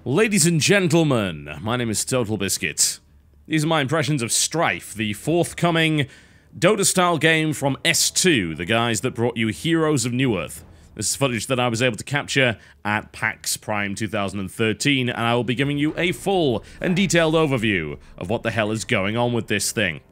Ladies and gentlemen, my name is TotalBiscuit's. These are my impressions of STRIFE, the forthcoming Dota-style game from S2, the guys that brought you Heroes of Newerth. This is footage that I was able to capture at PAX Prime 2013, and I will be giving you a full and detailed overview of what the hell is going on with this thing.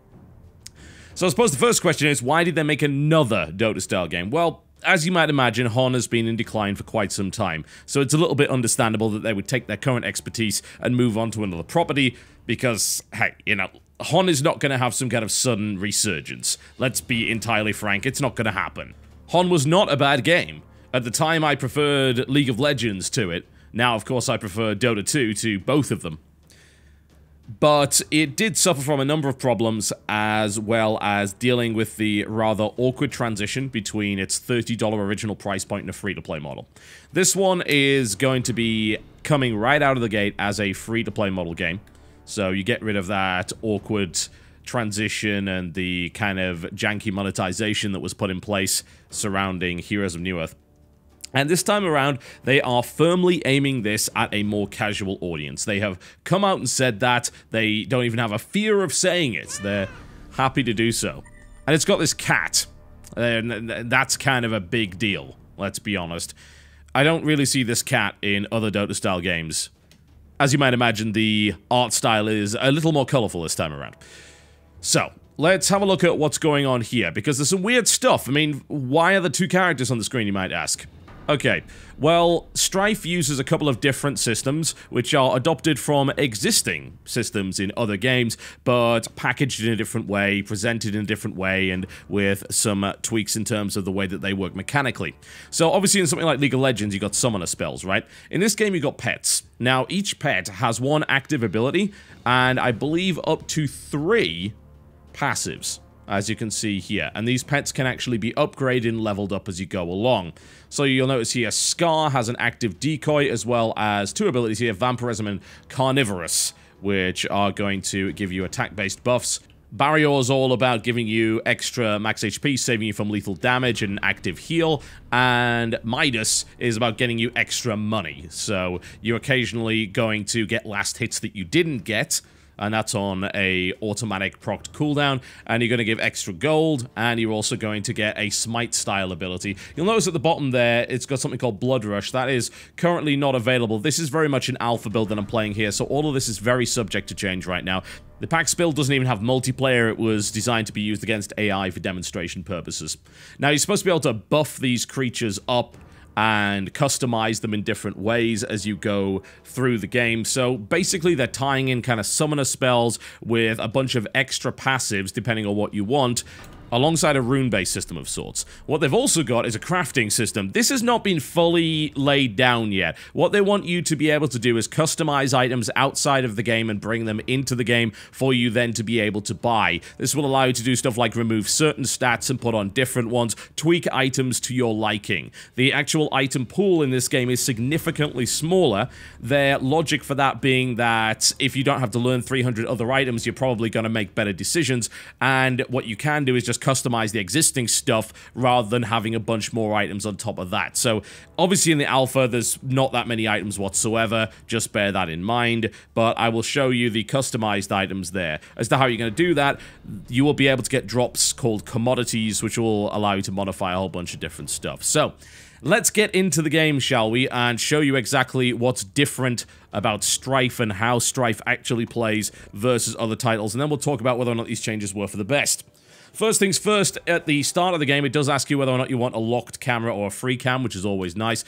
So I suppose the first question is, why did they make another Dota-style game? Well, as you might imagine, HON has been in decline for quite some time, so it's a little bit understandable that they would take their current expertise and move on to another property, because, hey, you know, HON is not going to have some kind of sudden resurgence. Let's be entirely frank, it's not going to happen. HON was not a bad game. At the time, I preferred League of Legends to it. Now, of course, I prefer Dota 2 to both of them. But it did suffer from a number of problems, as well as dealing with the rather awkward transition between its $30 original price point and a free-to-play model. This one is going to be coming right out of the gate as a free-to-play model game. So you get rid of that awkward transition and the kind of janky monetization that was put in place surrounding Heroes of Newerth. And this time around, they are firmly aiming this at a more casual audience. They have come out and said that. They don't even have a fear of saying it. They're happy to do so. And it's got this cat. That's kind of a big deal, let's be honest. I don't really see this cat in other Dota-style games. As you might imagine, the art style is a little more colorful this time around. So, let's have a look at what's going on here, because there's some weird stuff. I mean, why are the two characters on the screen, you might ask? Okay, well, STRIFE uses a couple of different systems, which are adopted from existing systems in other games, but packaged in a different way, presented in a different way, and with some tweaks in terms of the way that they work mechanically. So, obviously, in something like League of Legends, you got summoner spells, right? In this game, you got pets. Now, each pet has one active ability, and I believe up to 3 passives, as you can see here. And these pets can actually be upgraded and leveled up as you go along. So you'll notice here, Scar has an active decoy, as well as 2 abilities here, Vampirism and Carnivorous, which are going to give you attack-based buffs. Barrier is all about giving you extra max HP, saving you from lethal damage and active heal, and Midas is about getting you extra money. So you're occasionally going to get last hits that you didn't get, and that's on a automatic procced cooldown, and you're going to give extra gold, and you're also going to get a smite style ability. You'll notice at the bottom there, it's got something called Blood Rush. That is currently not available. This is very much an alpha build that I'm playing here, so all of this is very subject to change right now. The PAX build doesn't even have multiplayer. It was designed to be used against AI for demonstration purposes. Now, you're supposed to be able to buff these creatures up and customize them in different ways as you go through the game. So basically they're tying in kind of summoner spells with a bunch of extra passives depending on what you want, alongside a rune-based system of sorts. What they've also got is a crafting system. This has not been fully laid down yet. What they want you to be able to do is customize items outside of the game and bring them into the game for you then to be able to buy. This will allow you to do stuff like remove certain stats and put on different ones, tweak items to your liking. The actual item pool in this game is significantly smaller. Their logic for that being that if you don't have to learn 300 other items, you're probably going to make better decisions, and what you can do is just customize the existing stuff rather than having a bunch more items on top of that. So obviously in the alpha there's not that many items whatsoever, just bear that in mind, but I will show you the customized items there. As to how you're going to do that, you will be able to get drops called commodities, which will allow you to modify a whole bunch of different stuff. So let's get into the game, shall we, and show you exactly what's different about STRIFE and how STRIFE actually plays versus other titles, and then we'll talk about whether or not these changes were for the best. First things first, at the start of the game, it does ask you whether or not you want a locked camera or a free cam, which is always nice.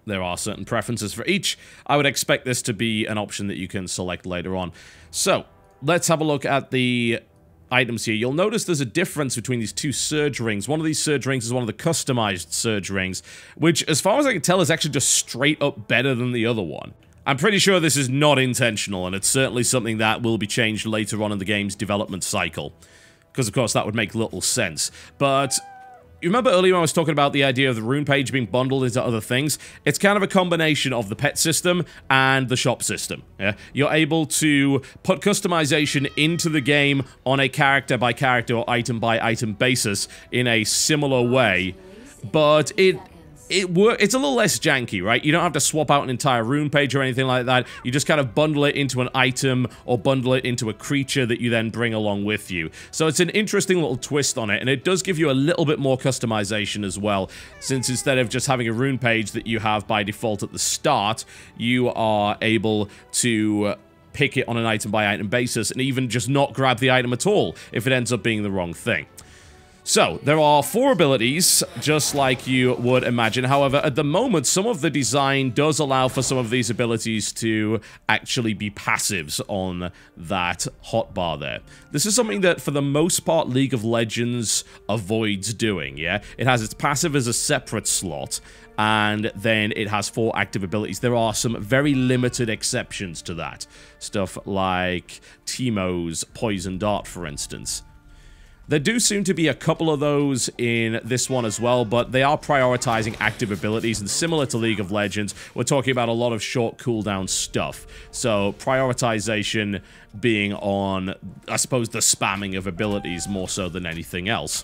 There are certain preferences for each. I would expect this to be an option that you can select later on. So, let's have a look at the items here. You'll notice there's a difference between these 2 surge rings. One of these surge rings is one of the customized surge rings, which, as far as I can tell, is actually just straight up better than the other one. I'm pretty sure this is not intentional, and it's certainly something that will be changed later on in the game's development cycle, because, of course, that would make little sense. But you remember earlier when I was talking about the idea of the rune page being bundled into other things? It's kind of a combination of the pet system and the shop system. Yeah? You're able to put customization into the game on a character-by-character or item-by-item basis in a similar way, but it it's a little less janky, right? You don't have to swap out an entire rune page or anything like that. You just kind of bundle it into an item or bundle it into a creature that you then bring along with you. So it's an interesting little twist on it, and it does give you a little bit more customization as well, since instead of just having a rune page that you have by default at the start, you are able to pick it on an item-by-item basis and even just not grab the item at all if it ends up being the wrong thing. So, there are 4 abilities, just like you would imagine. However, at the moment, some of the design does allow for some of these abilities to actually be passives on that hotbar there. This is something that, for the most part, League of Legends avoids doing, yeah? It has its passive as a separate slot, and then it has 4 active abilities. There are some very limited exceptions to that. Stuff like Teemo's Poison Dart, for instance. There do seem to be a couple of those in this one as well, but they are prioritizing active abilities, and similar to League of Legends, we're talking about a lot of short cooldown stuff. So, prioritization being on, I suppose, the spamming of abilities more so than anything else.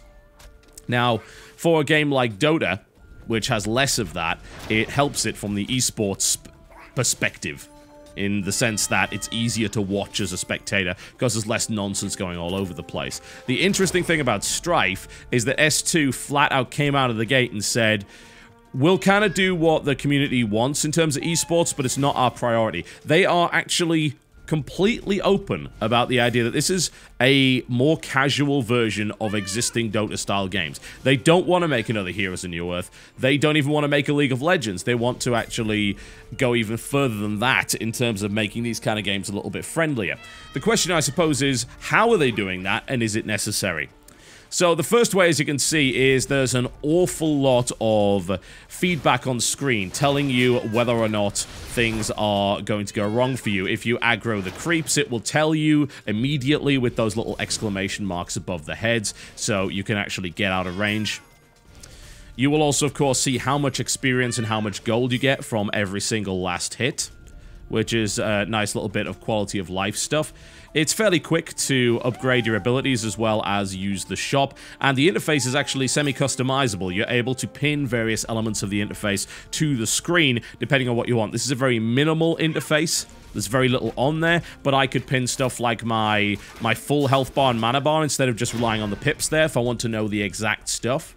Now, for a game like Dota, which has less of that, it helps it from the esports perspective, in the sense that it's easier to watch as a spectator because there's less nonsense going all over the place. The interesting thing about STRIFE is that S2 flat out came out of the gate and said, we'll kind of do what the community wants in terms of esports, but it's not our priority. They are actually completely open about the idea that this is a more casual version of existing Dota-style games. They don't want to make another Heroes of Newerth. They don't even want to make a League of Legends. They want to actually go even further than that in terms of making these kind of games a little bit friendlier. The question, I suppose, is how are they doing that, and is it necessary? So the first way, as you can see, is there's an awful lot of feedback on screen telling you whether or not things are going to go wrong for you. If you aggro the creeps, it will tell you immediately with those little exclamation marks above the heads, so you can actually get out of range. You will also, of course, see how much experience and how much gold you get from every single last hit, which is a nice little bit of quality of life stuff. It's fairly quick to upgrade your abilities as well as use the shop, and the interface is actually semi-customizable. You're able to pin various elements of the interface to the screen depending on what you want. This is a very minimal interface. There's very little on there, but I could pin stuff like my full health bar and mana bar instead of just relying on the pips there if I want to know the exact stuff.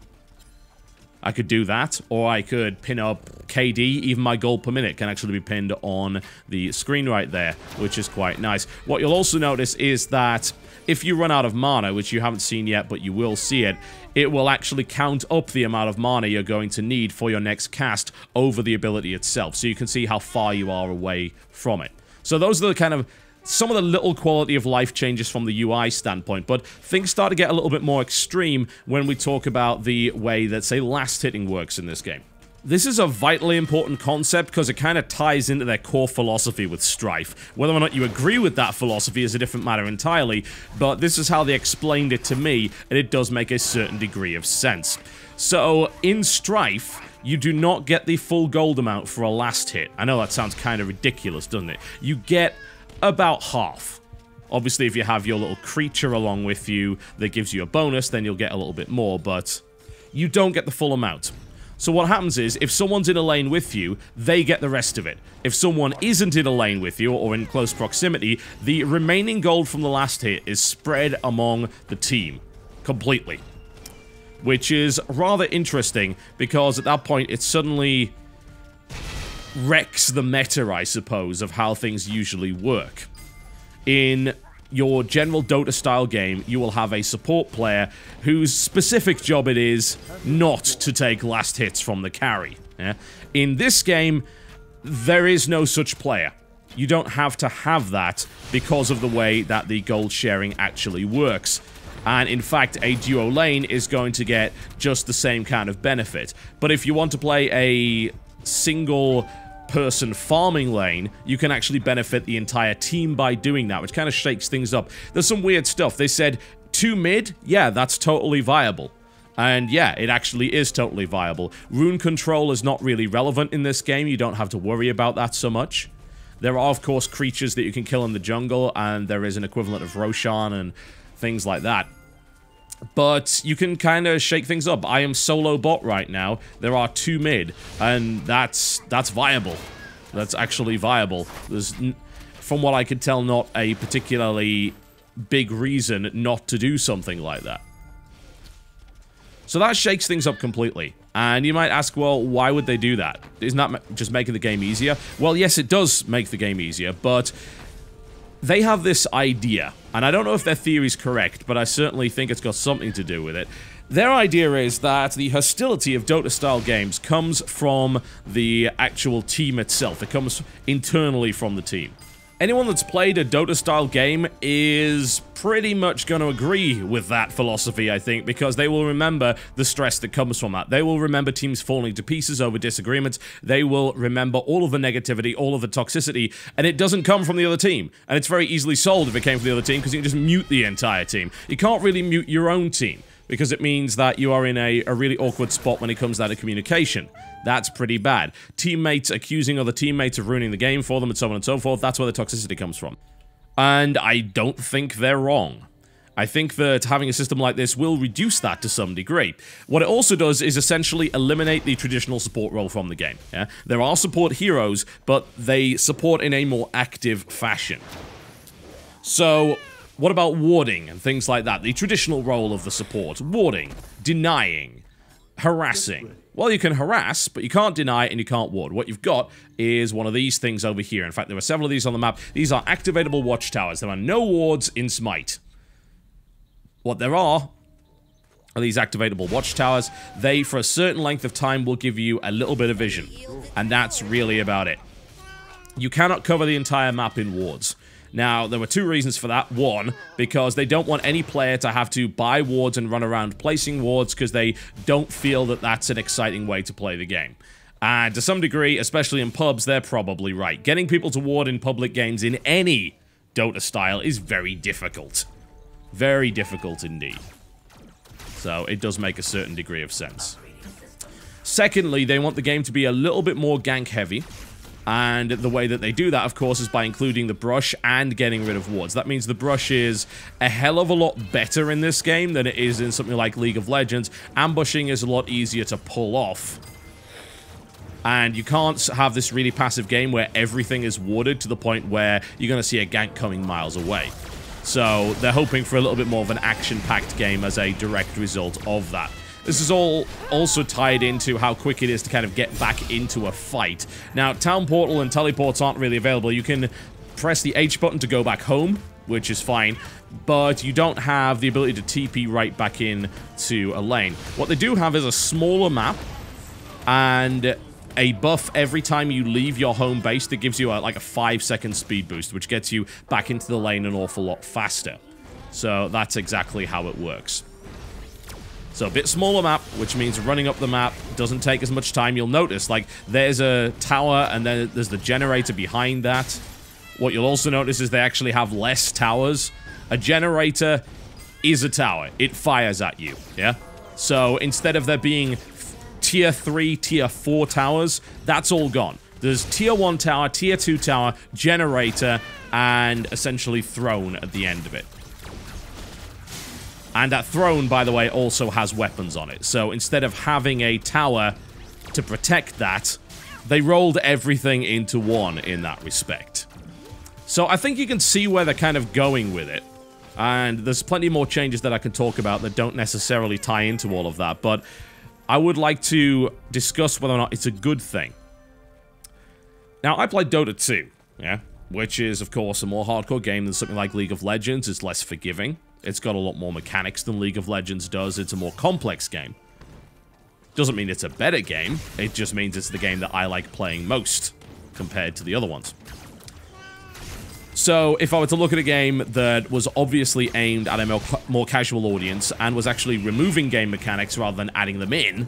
I could do that, or I could pin up KD. Even my gold per minute can actually be pinned on the screen right there, which is quite nice. What you'll also notice is that if you run out of mana, which you haven't seen yet, but you will see it, it will actually count up the amount of mana you're going to need for your next cast over the ability itself, so you can see how far you are away from it. So those are the kind of some of the little quality of life changes from the UI standpoint, but things start to get a little bit more extreme when we talk about the way that, say, last hitting works in this game. This is a vitally important concept because it kind of ties into their core philosophy with STRIFE. Whether or not you agree with that philosophy is a different matter entirely, but this is how they explained it to me, and it does make a certain degree of sense. So, in STRIFE, you do not get the full gold amount for a last hit. I know that sounds kind of ridiculous, doesn't it? You get about half. Obviously, if you have your little creature along with you that gives you a bonus, then you'll get a little bit more, but you don't get the full amount. So what happens is, if someone's in a lane with you, they get the rest of it. If someone isn't in a lane with you, or in close proximity, the remaining gold from the last hit is spread among the team. Completely. Which is rather interesting, because at that point, it suddenly wrecks the meta, I suppose, of how things usually work. In your general Dota-style game, you will have a support player whose specific job it is not to take last hits from the carry. Yeah? In this game, there is no such player. You don't have to have that because of the way that the gold sharing actually works. And in fact, a duo lane is going to get just the same kind of benefit. But if you want to play a single person farming lane, you can actually benefit the entire team by doing that, which kind of shakes things up. There's some weird stuff. They said 2 mid, yeah, that's totally viable. And yeah, it actually is totally viable. Rune control is not really relevant in this game. You don't have to worry about that so much. There are, of course, creatures that you can kill in the jungle, and there is an equivalent of Roshan and things like that. But you can kind of shake things up. I am solo bot right now. There are 2 mid, and that's viable. That's actually viable. There's, from what I could tell, not a particularly big reason not to do something like that. So that shakes things up completely. And you might ask, well, why would they do that? Isn't that just making the game easier? Well, yes, it does make the game easier, but they have this idea, and I don't know if their theory is correct, but I certainly think it's got something to do with it. Their idea is that the hostility of Dota-style games comes from the actual team itself. It comes internally from the team. Anyone that's played a Dota-style game is pretty much going to agree with that philosophy, I think, because they will remember the stress that comes from that. They will remember teams falling to pieces over disagreements. They will remember all of the negativity, all of the toxicity, and it doesn't come from the other team. And it's very easily solved if it came from the other team, because you can just mute the entire team. You can't really mute your own team, because it means that you are in a really awkward spot when it comes down to communication. That's pretty bad. Teammates accusing other teammates of ruining the game for them and so on and so forth, that's where the toxicity comes from. And I don't think they're wrong. I think that having a system like this will reduce that to some degree. What it also does is essentially eliminate the traditional support role from the game. Yeah? There are support heroes, but they support in a more active fashion. So what about warding and things like that? The traditional role of the support. Warding, denying, harassing. Well, you can harass, but you can't deny and you can't ward. What you've got is one of these things over here. In fact, there are several of these on the map. These are activatable watchtowers. There are no wards in Smite. What there are these activatable watchtowers. They, for a certain length of time, will give you a little bit of vision. And that's really about it. You cannot cover the entire map in wards. Now, there were 2 reasons for that. One, because they don't want any player to have to buy wards and run around placing wards because they don't feel that that's an exciting way to play the game. And to some degree, especially in pubs, they're probably right. Getting people to ward in public games in any Dota style is very difficult. Very difficult indeed. So it does make a certain degree of sense. Secondly, they want the game to be a little bit more gank heavy. And the way that they do that, of course, is by including the brush and getting rid of wards. That means the brush is a hell of a lot better in this game than it is in something like League of Legends. Ambushing is a lot easier to pull off. And you can't have this really passive game where everything is warded to the point where you're going to see a gank coming miles away. So they're hoping for a little bit more of an action-packed game as a direct result of that. This is all also tied into how quick it is to kind of get back into a fight. Now, Town Portal and teleports aren't really available. You can press the H button to go back home, which is fine, but you don't have the ability to TP right back in to a lane. What they do have is a smaller map and a buff every time you leave your home base that gives you like a 5-second speed boost, which gets you back into the lane an awful lot faster. So that's exactly how it works. So a bit smaller map, which means running up the map doesn't take as much time. You'll notice, like, there's a tower and then there's the generator behind that. What you'll also notice is they actually have less towers. A generator is a tower. It fires at you, yeah? So instead of there being tier 3, tier 4 towers, that's all gone. There's tier 1 tower, tier 2 tower, generator, and essentially throne at the end of it. And that throne, by the way, also has weapons on it. So instead of having a tower to protect that, they rolled everything into one in that respect. So I think you can see where they're kind of going with it. And there's plenty more changes that I can talk about that don't necessarily tie into all of that. But I would like to discuss whether or not it's a good thing. Now, I played Dota 2, yeah? Which is, of course, a more hardcore game than something like League of Legends. It's less forgiving. It's got a lot more mechanics than League of Legends does. It's a more complex game. Doesn't mean it's a better game. It just means it's the game that I like playing most compared to the other ones. So, if I were to look at a game that was obviously aimed at a more casual audience and was actually removing game mechanics rather than adding them in,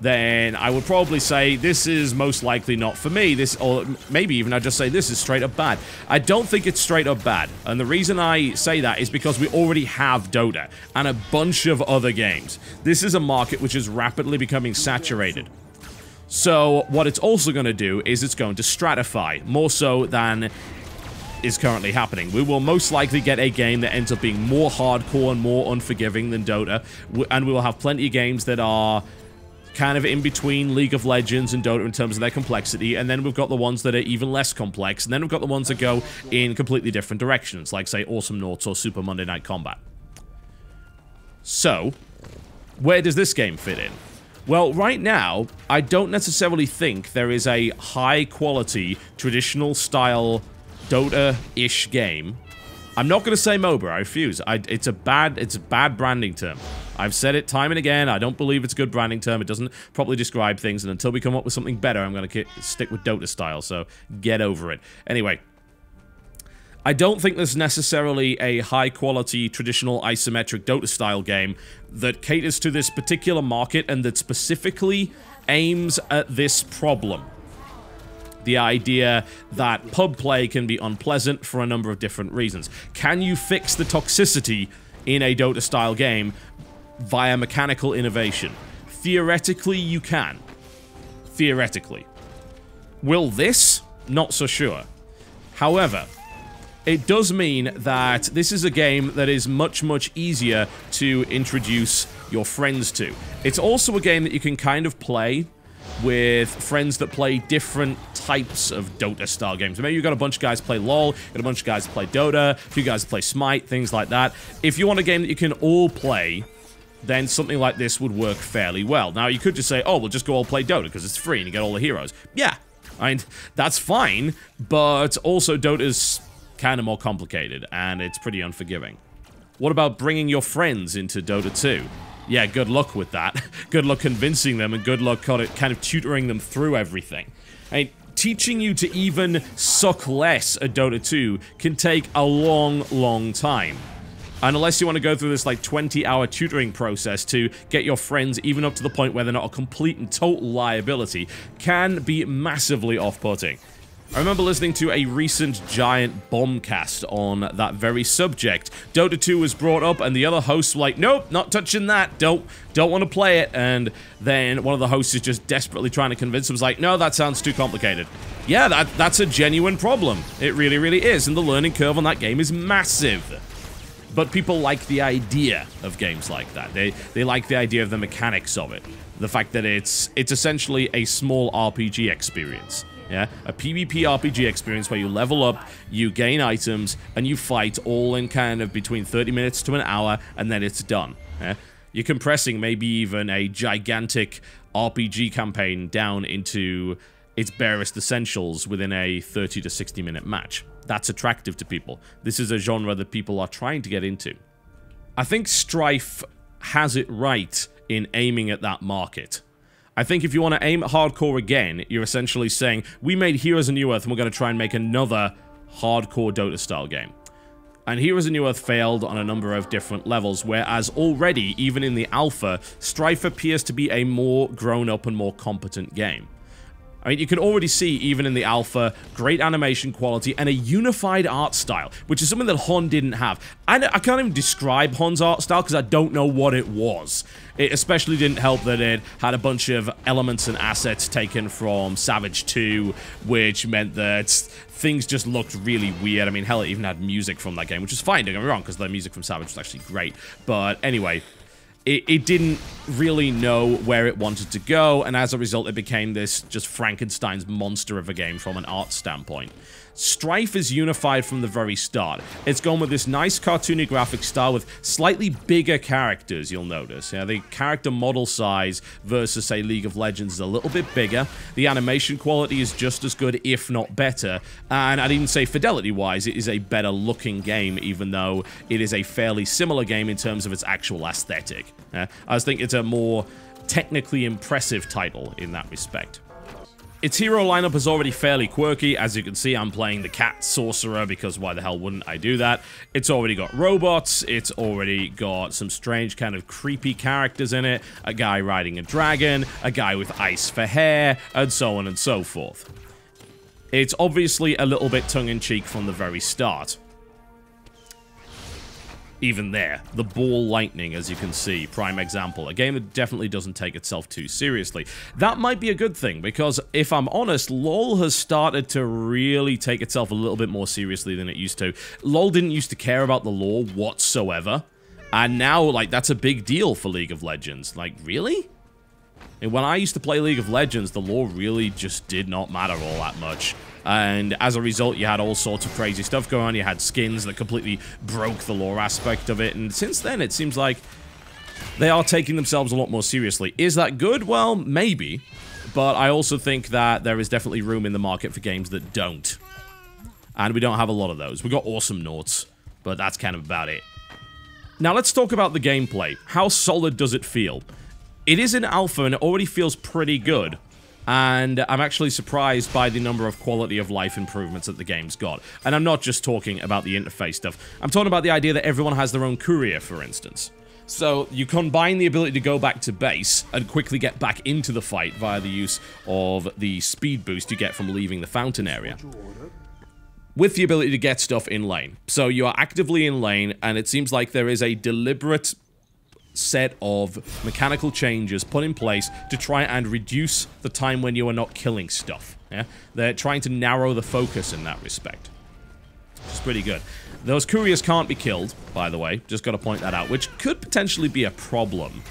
then I would probably say this is most likely not for me. This, or maybe even I'd just say this is straight up bad. I don't think it's straight up bad. And the reason I say that is because we already have Dota and a bunch of other games. This is a market which is rapidly becoming saturated. So what it's also going to do is it's going to stratify more so than is currently happening. We will most likely get a game that ends up being more hardcore and more unforgiving than Dota, and we will have plenty of games that are kind of in between League of Legends and Dota in terms of their complexity, and then we've got the ones that are even less complex, and then we've got the ones that go in completely different directions, like, say, Awesome Noughts or Super Monday Night Combat. So, where does this game fit in? Well, right now, I don't necessarily think there is a high-quality, traditional-style Dota-ish game. I'm not going to say MOBA, I refuse. It's a bad branding term. I've said it time and again. I don't believe it's a good branding term. It doesn't properly describe things, and until we come up with something better, I'm going to stick with Dota style, so get over it. Anyway, I don't think there's necessarily a high-quality, traditional, isometric Dota-style game that caters to this particular market and that specifically aims at this problem. The idea that pub play can be unpleasant for a number of different reasons. Can you fix the toxicity in a Dota-style game via mechanical innovation? Theoretically, you can. Theoretically. Will this? Not so sure. However, it does mean that this is a game that is much, much easier to introduce your friends to. It's also a game that you can kind of play with friends that play different types of Dota-style games. Maybe you've got a bunch of guys play LoL, got a bunch of guys play Dota, a few guys play Smite, things like that. If you want a game that you can all play, then something like this would work fairly well. Now, you could just say, oh, we'll just go all play Dota because it's free and you get all the heroes. Yeah, I mean, that's fine, but also Dota's kind of more complicated, and it's pretty unforgiving. What about bringing your friends into Dota 2? Yeah, good luck with that. Good luck convincing them, and good luck kind of tutoring them through everything. I mean, teaching you to even suck less at Dota 2 can take a long, long time. And unless you want to go through this, like, 20-hour tutoring process to get your friends even up to the point where they're not a complete and total liability, can be massively off-putting. I remember listening to a recent giant bombcast on that very subject. Dota 2 was brought up, and the other hosts were like, nope, not touching that, don't want to play it. And then one of the hosts is just desperately trying to convince them, like, no, that sounds too complicated. Yeah, that's a genuine problem. It really, really is, and the learning curve on that game is massive. But people like the idea of games like that. They like the idea of the mechanics of it. The fact that it's essentially a small RPG experience. Yeah, a PvP RPG experience where you level up, you gain items, and you fight all in kind of between 30 minutes to an hour, and then it's done. Yeah? You're compressing maybe even a gigantic RPG campaign down into its barest essentials within a 30 to 60 minute match. That's attractive to people. This is a genre that people are trying to get into. I think STRIFE has it right in aiming at that market. I think if you want to aim at hardcore again, you're essentially saying, we made Heroes of Newerth and we're going to try and make another hardcore Dota-style game. And Heroes of Newerth failed on a number of different levels, whereas already, even in the alpha, STRIFE appears to be a more grown-up and more competent game. I mean, you can already see, even in the alpha, great animation quality and a unified art style, which is something that Hon didn't have. I can't even describe Hon's art style because I don't know what it was. It especially didn't help that it had a bunch of elements and assets taken from Savage 2, which meant that things just looked really weird. I mean, hell, it even had music from that game, which is fine, don't get me wrong, because the music from Savage was actually great. But anyway, it didn't really know where it wanted to go, and as a result, it became this just Frankenstein's monster of a game from an art standpoint. STRIFE is unified from the very start. It's gone with this nice cartoony graphic style with slightly bigger characters, you'll notice. Yeah, the character model size versus, say, League of Legends is a little bit bigger. The animation quality is just as good, if not better. And I'd even say fidelity-wise, it is a better-looking game, even though it is a fairly similar game in terms of its actual aesthetic. I just think it's a more technically impressive title in that respect. Its hero lineup is already fairly quirky. As you can see, I'm playing the Cat Sorcerer because why the hell wouldn't I do that? It's already got robots, it's already got some strange kind of creepy characters in it, a guy riding a dragon, a guy with ice for hair, and so on and so forth. It's obviously a little bit tongue-in-cheek from the very start. even there. The ball lightning, as you can see, prime example. A game that definitely doesn't take itself too seriously. That might be a good thing, because if I'm honest, LoL has started to really take itself a little bit more seriously than it used to. LoL didn't used to care about the lore whatsoever, and now, like, that's a big deal for League of Legends. Like, really? And when I used to play League of Legends, the lore really just did not matter all that much. And as a result, you had all sorts of crazy stuff going on. You had skins that completely broke the lore aspect of it. And since then, it seems like they are taking themselves a lot more seriously. Is that good? Well, maybe. But I also think that there is definitely room in the market for games that don't. And we don't have a lot of those. We've got Awesome Noughts, but that's kind of about it. Now, let's talk about the gameplay. How solid does it feel? It is in alpha, and it already feels pretty good. And I'm actually surprised by the number of quality of life improvements that the game's got. And I'm not just talking about the interface stuff. I'm talking about the idea that everyone has their own courier, for instance. So you combine the ability to go back to base and quickly get back into the fight via the use of the speed boost you get from leaving the fountain area, with the ability to get stuff in lane. So you are actively in lane, and it seems like there is a deliberate set of mechanical changes put in place to try and reduce the time when you are not killing stuff. Yeah, they're trying to narrow the focus in that respect. It's pretty good. Those couriers can't be killed, by the way. Just got to point that out, which could potentially be a problem.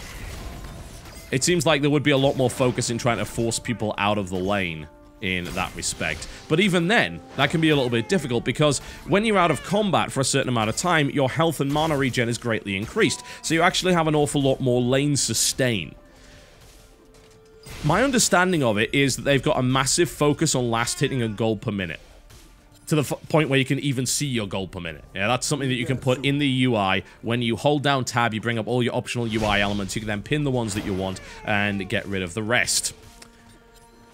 It seems like there would be a lot more focus in trying to force people out of the lane in that respect. But even then, that can be a little bit difficult, because when you're out of combat for a certain amount of time, your health and mana regen is greatly increased. So you actually have an awful lot more lane sustain. My understanding of it is that they've got a massive focus on last hitting and gold per minute, to the point where you can even see your gold per minute. Yeah, that's something that you can put in the UI. When you hold down tab, you bring up all your optional UI elements. You can then pin the ones that you want and get rid of the rest.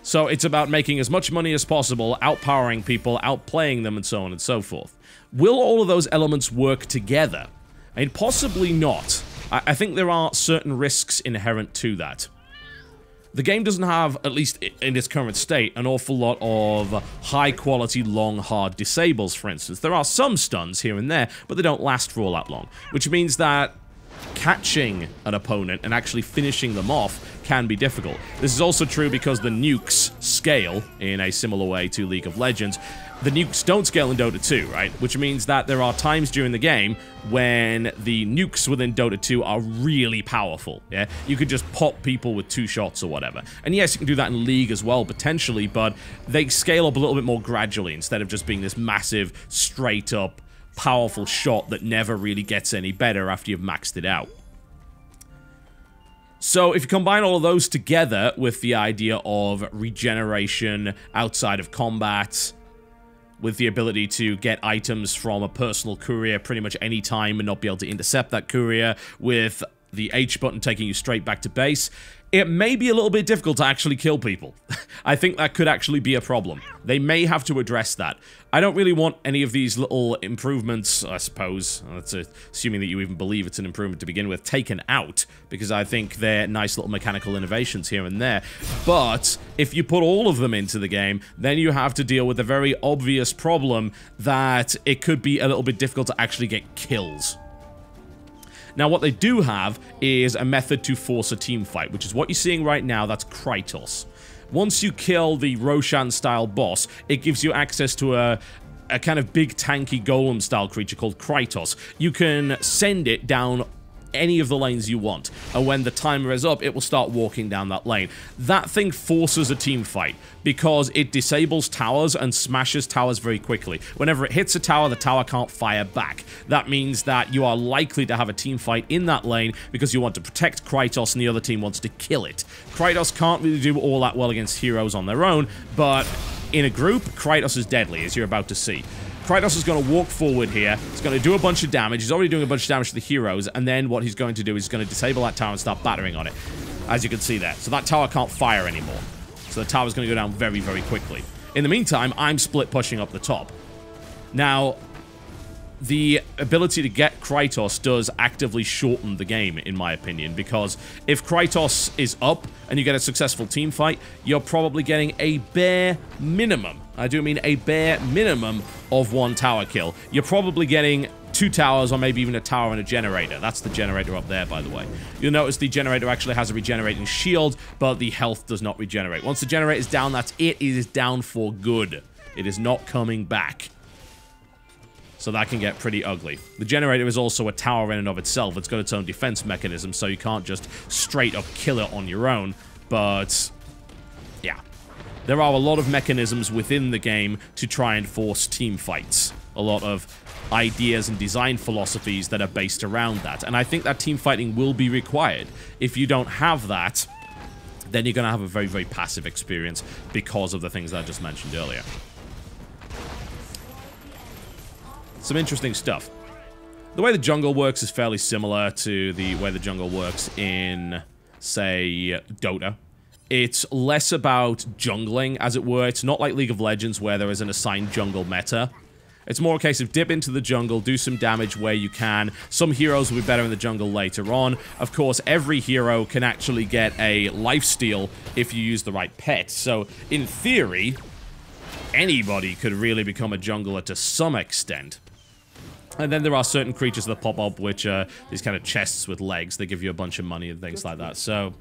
So it's about making as much money as possible, outpowering people, outplaying them, and so on and so forth. Will all of those elements work together? I mean, possibly not. I think there are certain risks inherent to that. The game doesn't have, at least in its current state, an awful lot of high-quality, long, hard disables, for instance. There are some stuns here and there, but they don't last for all that long, which means that catching an opponent and actually finishing them off can be difficult. This is also true because the nukes scale in a similar way to League of Legends. The nukes don't scale in Dota 2, right? Which means that there are times during the game when the nukes within Dota 2 are really powerful, yeah? You could just pop people with 2 shots or whatever. And yes, you can do that in League as well, potentially, but they scale up a little bit more gradually instead of just being this massive, straight-up, powerful shot that never really gets any better after you've maxed it out. So if you combine all of those together with the idea of regeneration outside of combat, with the ability to get items from a personal courier pretty much any time and not be able to intercept that courier, with the H button taking you straight back to base, it may be a little bit difficult to actually kill people. I think that could actually be a problem. They may have to address that. I don't really want any of these little improvements, I suppose, that's assuming that you even believe it's an improvement to begin with, taken out, because I think they're nice little mechanical innovations here and there. But if you put all of them into the game, then you have to deal with the very obvious problem that it could be a little bit difficult to actually get kills. Now, what they do have is a method to force a team fight, which is what you're seeing right now. That's Kratos. Once you kill the Roshan-style boss, it gives you access to a kind of big tanky golem-style creature called Kratos. You can send it down any of the lanes you want, and when the timer is up, it will start walking down that lane. That thing forces a team fight, because it disables towers and smashes towers very quickly. Whenever it hits a tower, the tower can't fire back. That means that you are likely to have a team fight in that lane, because you want to protect Kratos and the other team wants to kill it. Kratos can't really do all that well against heroes on their own, but in a group, Kratos is deadly, as you're about to see. Kratos is going to walk forward here. He's going to do a bunch of damage. He's already doing a bunch of damage to the heroes. And then what he's going to do is he's going to disable that tower and start battering on it, as you can see there. So that tower can't fire anymore. So the tower's going to go down very, very quickly. In the meantime, I'm split pushing up the top. Now, the ability to get Kratos does actively shorten the game, in my opinion, because if Kratos is up and you get a successful team fight, you're probably getting a bare minimum, I do mean a bare minimum, of 1 tower kill. You're probably getting 2 towers or maybe even a tower and a generator. That's the generator up there, by the way. You'll notice the generator actually has a regenerating shield, but the health does not regenerate. Once the generator is down, that's it. It is down for good. It is not coming back. So that can get pretty ugly. The generator is also a tower in and of itself. It's got its own defense mechanism, so you can't just straight up kill it on your own. But, yeah. There are a lot of mechanisms within the game to try and force team fights. A lot of ideas and design philosophies that are based around that. And I think that team fighting will be required. If you don't have that, then you're going to have a very, very passive experience because of the things that I just mentioned earlier. Some interesting stuff. The way the jungle works is fairly similar to the way the jungle works in, say, Dota. It's less about jungling, as it were. It's not like League of Legends where there is an assigned jungle meta. It's more a case of dip into the jungle, do some damage where you can. Some heroes will be better in the jungle later on. Of course, every hero can actually get a lifesteal if you use the right pet. So, in theory, anybody could really become a jungler to some extent. And then there are certain creatures that pop up, which are these kind of chests with legs. They give you a bunch of money and things like that. So,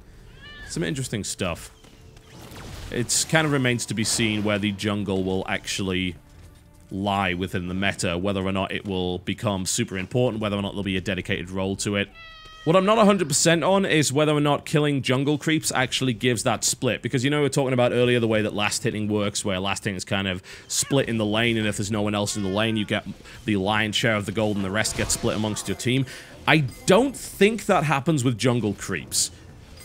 some interesting stuff. It kind of remains to be seen where the jungle will actually lie within the meta, whether or not it will become super important, whether or not there'll be a dedicated role to it. What I'm not 100% on is whether or not killing jungle creeps actually gives that split. Because, you know, we were talking about earlier the way that last hitting works, where last hitting is kind of split in the lane, and if there's no one else in the lane, you get the lion's share of the gold and the rest gets split amongst your team. I don't think that happens with jungle creeps,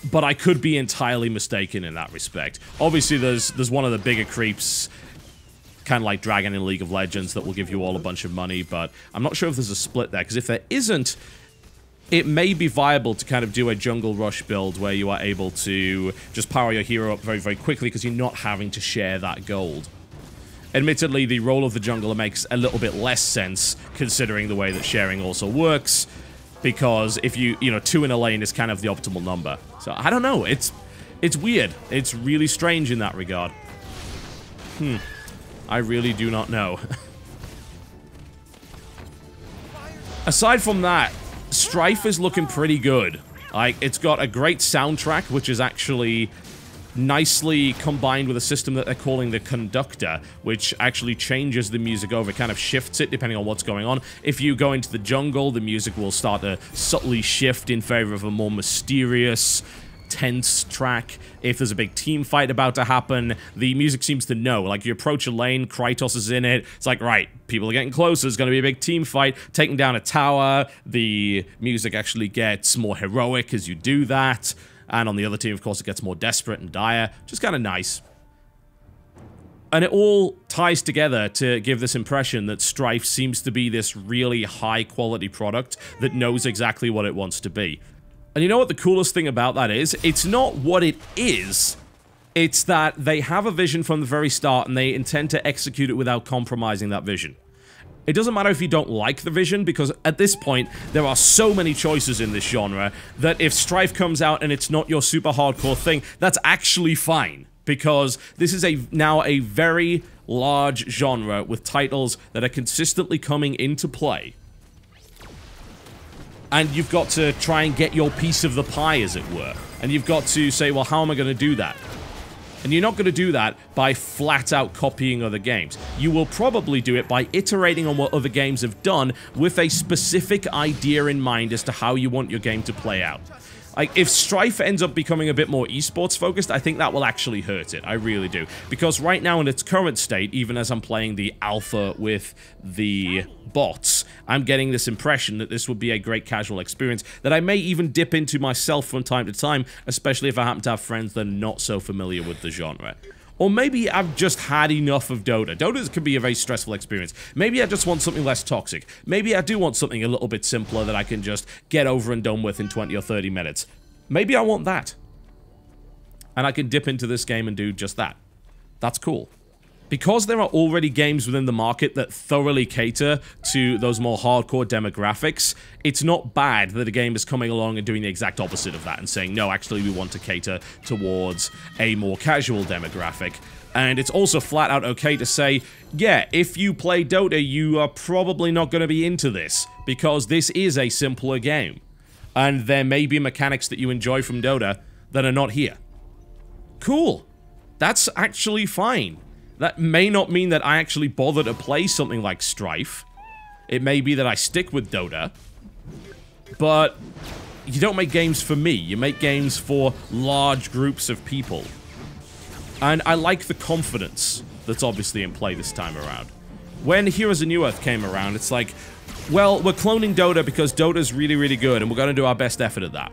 but I could be entirely mistaken in that respect. Obviously, there's one of the bigger creeps, kind of like Dragon in League of Legends, that will give you all a bunch of money, but I'm not sure if there's a split there, because if there isn't, it may be viable to kind of do a jungle rush build where you are able to just power your hero up very, very quickly because you're not having to share that gold. Admittedly, the role of the jungler makes a little bit less sense considering the way that sharing also works, because if you know, 2 in a lane is kind of the optimal number. So, I don't know. It's weird. It's really strange in that regard. I really do not know. Aside from that, STRIFE is looking pretty good. Like, it's got a great soundtrack, which is actually nicely combined with a system that they're calling the conductor, which actually changes the music over, kind of shifts it depending on what's going on. If you go into the jungle, the music will start to subtly shift in favor of a more mysterious, tense track. If there's a big team fight about to happen, the music seems to know. Like, you approach a lane, Kratos is in it, it's like, right, people are getting closer, there's gonna be a big team fight, taking down a tower, the music actually gets more heroic as you do that, and on the other team, of course, it gets more desperate and dire, just kind of nice. And it all ties together to give this impression that STRIFE seems to be this really high-quality product that knows exactly what it wants to be. And you know what the coolest thing about that is? It's not what it is. It's that they have a vision from the very start and they intend to execute it without compromising that vision. It doesn't matter if you don't like the vision, because at this point, there are so many choices in this genre that if STRIFE comes out and it's not your super hardcore thing, that's actually fine. Because this is now a very large genre with titles that are consistently coming into play. And you've got to try and get your piece of the pie, as it were. And you've got to say, well, how am I going to do that? And you're not going to do that by flat-out copying other games. You will probably do it by iterating on what other games have done with a specific idea in mind as to how you want your game to play out. Like, if STRIFE ends up becoming a bit more esports focused, I think that will actually hurt it. I really do. Because right now in its current state, even as I'm playing the alpha with the bots, I'm getting this impression that this would be a great casual experience that I may even dip into myself from time to time, especially if I happen to have friends that are not so familiar with the genre. Or maybe I've just had enough of Dota. Dota can be a very stressful experience. Maybe I just want something less toxic. Maybe I do want something a little bit simpler that I can just get over and done with in 20 or 30 minutes. Maybe I want that. And I can dip into this game and do just that. That's cool. Because there are already games within the market that thoroughly cater to those more hardcore demographics, it's not bad that a game is coming along and doing the exact opposite of that and saying, no, actually we want to cater towards a more casual demographic. And it's also flat out okay to say, yeah, if you play Dota, you are probably not going to be into this, because this is a simpler game. And there may be mechanics that you enjoy from Dota that are not here. Cool. That's actually fine. That may not mean that I actually bother to play something like STRIFE. It may be that I stick with Dota. But you don't make games for me. You make games for large groups of people. And I like the confidence that's obviously in play this time around. When Heroes of Newerth came around, it's like, well, we're cloning Dota because Dota's really, really good, and we're going to do our best effort at that.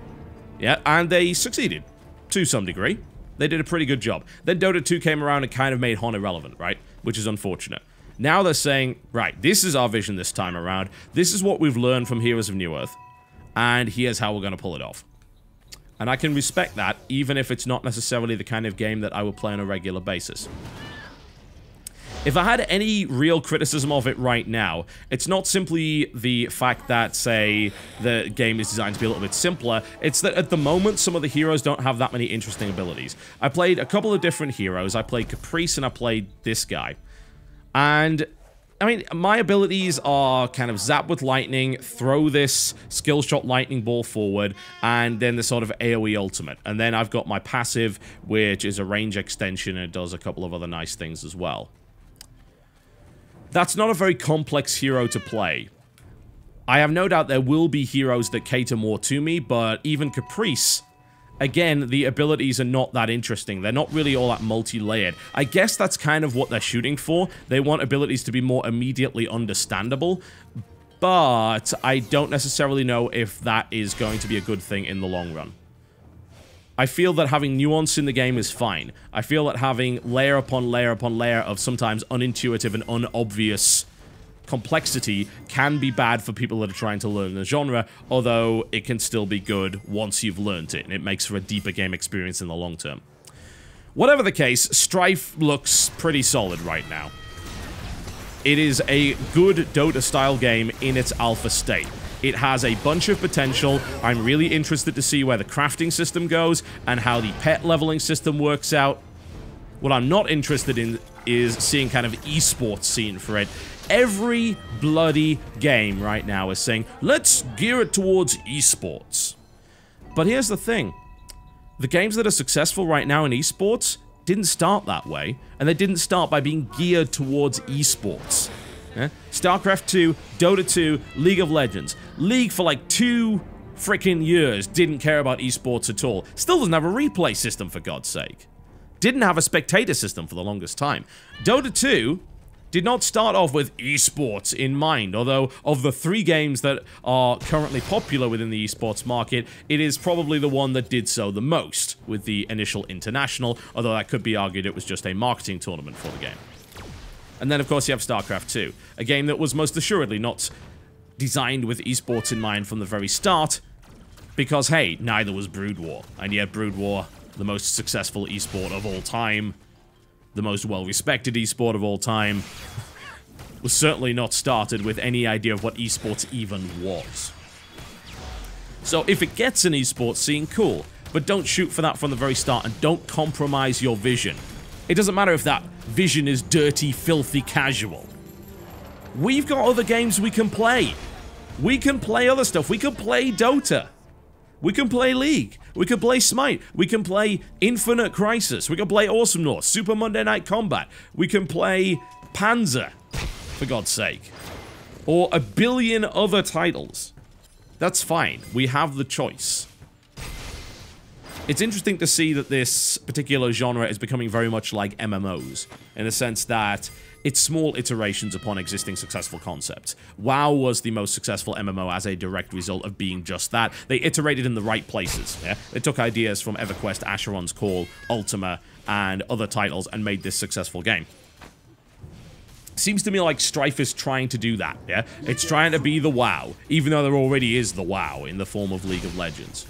Yeah, and they succeeded, to some degree. They did a pretty good job. Then Dota 2 came around and kind of made Hon irrelevant, right? Which is unfortunate. Now they're saying, right, this is our vision this time around. This is what we've learned from Heroes of Newerth, and here's how we're going to pull it off. And I can respect that, even if it's not necessarily the kind of game that I would play on a regular basis. If I had any real criticism of it right now, it's not simply the fact that, say, the game is designed to be a little bit simpler, it's that at the moment, some of the heroes don't have that many interesting abilities. I played a couple of different heroes. I played Caprice and I played this guy. And, I mean, my abilities are kind of zap with lightning, throw this skill shot lightning ball forward, and then the sort of AoE ultimate. And then I've got my passive, which is a range extension, and it does a couple of other nice things as well. That's not a very complex hero to play. I have no doubt there will be heroes that cater more to me, but even Caprice, again, the abilities are not that interesting. They're not really all that multi-layered. I guess that's kind of what they're shooting for. They want abilities to be more immediately understandable, but I don't necessarily know if that is going to be a good thing in the long run. I feel that having nuance in the game is fine. I feel that having layer upon layer upon layer of sometimes unintuitive and unobvious complexity can be bad for people that are trying to learn the genre, although it can still be good once you've learned it, and it makes for a deeper game experience in the long term. Whatever the case, STRIFE looks pretty solid right now. It is a good Dota-style game in its alpha state. It has a bunch of potential. I'm really interested to see where the crafting system goes and how the pet leveling system works out. What I'm not interested in is seeing kind of esports scene for it. Every bloody game right now is saying, let's gear it towards esports. But here's the thing. The games that are successful right now in esports didn't start that way, and they didn't start by being geared towards esports. Yeah? StarCraft 2, Dota 2, League of Legends. League for like 2 freaking years didn't care about esports at all. Still doesn't have a replay system, for God's sake. Didn't have a spectator system for the longest time. Dota 2 did not start off with esports in mind, although of the 3 games that are currently popular within the esports market, it is probably the one that did so the most with the initial international, although that could be argued it was just a marketing tournament for the game. And then, of course, you have StarCraft 2, a game that was most assuredly not designed with esports in mind from the very start, because, hey, neither was Brood War. And yet Brood War, the most successful esport of all time, the most well-respected esport of all time, was certainly not started with any idea of what esports even was. So if it gets an esports scene, cool, but don't shoot for that from the very start, and don't compromise your vision. It doesn't matter if that vision is dirty, filthy, casual. We've got other games we can play. We can play other stuff. We can play Dota. We can play League. We can play Smite. We can play Infinite Crisis. We can play Awesome North, Super Monday Night Combat. We can play Panzer, for God's sake. Or a billion other titles. That's fine. We have the choice. It's interesting to see that this particular genre is becoming very much like MMOs, in the sense that it's small iterations upon existing successful concepts. WoW was the most successful MMO as a direct result of being just that. They iterated in the right places. Yeah? They took ideas from EverQuest, Asheron's Call, Ultima, and other titles and made this successful game. Seems to me like STRIFE is trying to do that, yeah? It's trying to be the WoW, even though there already is the WoW in the form of League of Legends.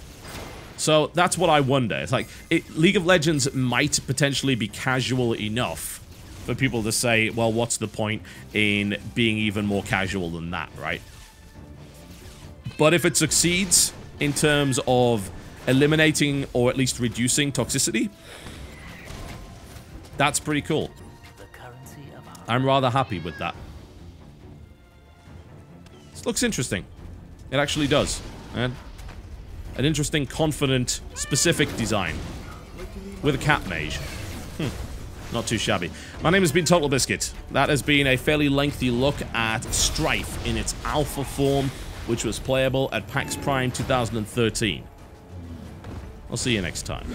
So that's what I wonder. It's like, League of Legends might potentially be casual enough for people to say, well, what's the point in being even more casual than that, right? But if it succeeds in terms of eliminating or at least reducing toxicity, that's pretty cool. I'm rather happy with that. This looks interesting. It actually does. And an interesting, confident, specific design. With a cat mage. Not too shabby. My name has been TotalBiscuit. That has been a fairly lengthy look at STRIFE in its alpha form, which was playable at PAX Prime 2013. I'll see you next time.